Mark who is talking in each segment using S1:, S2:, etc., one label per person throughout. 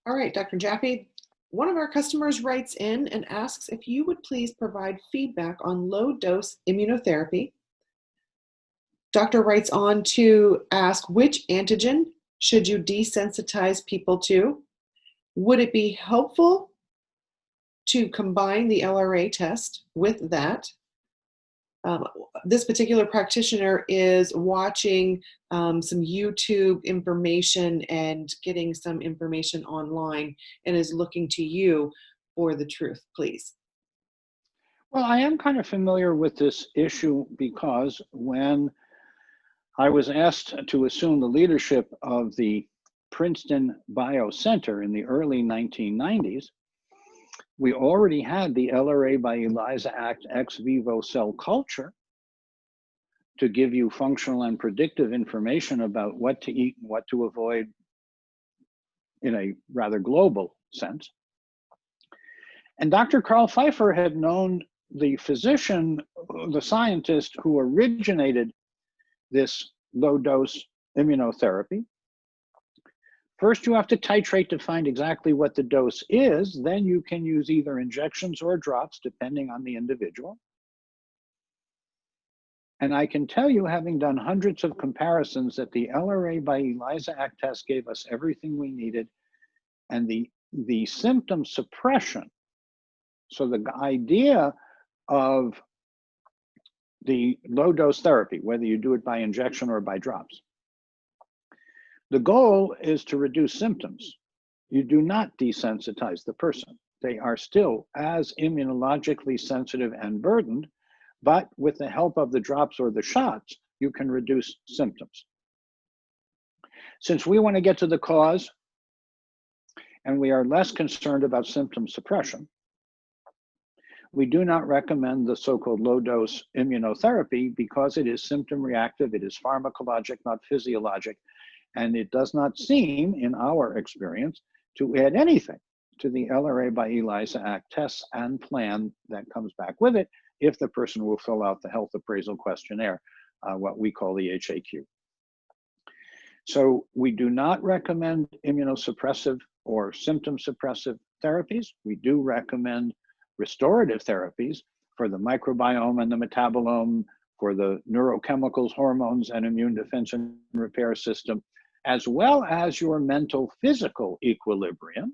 S1: All right, Dr. Jaffe, one of our customers writes in and asks if you would please provide feedback on low dose immunotherapy. Doctor writes on to ask which antigen should you desensitize people to? Would it be helpful to combine the LRA test with that? Um, this particular practitioner is watching some YouTube information and getting some information online and is looking to you for the truth, please.
S2: Well, I am kind of familiar with this issue because when I was asked to assume the leadership of the Princeton Bio Center in the early 1990s, we already had the LRA by ELISA Act ex vivo cell culture to give you functional and predictive information about what to eat and what to avoid in a rather global sense. And Dr. Carl Pfeiffer had known the physician, the scientist who originated this low dose immunotherapy. First, you have to titrate to find exactly what the dose is. Then you can use either injections or drops, depending on the individual. And I can tell you, having done hundreds of comparisons, that the LRA by ELISA Act test gave us everything we needed. And the symptom suppression, so the idea of the low dose therapy, whether you do it by injection or by drops, the goal is to reduce symptoms. You do not desensitize the person. They are still as immunologically sensitive and burdened, but with the help of the drops or the shots, you can reduce symptoms. Since we want to get to the cause, and we are less concerned about symptom suppression, we do not recommend the so-called low-dose immunotherapy because it is symptom reactive, it is pharmacologic, not physiologic, and it does not seem, in our experience, to add anything to the LRA by ELISA Act tests and plan that comes back with it if the person will fill out the health appraisal questionnaire, what we call the HAQ. So we do not recommend immunosuppressive or symptom suppressive therapies. We do recommend restorative therapies for the microbiome and the metabolome, for the neurochemicals, hormones, and immune defense and repair system, as well as your mental physical equilibrium.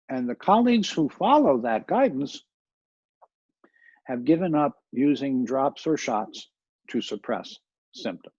S2: And the colleagues who follow that guidance have given up using drops or shots to suppress symptoms.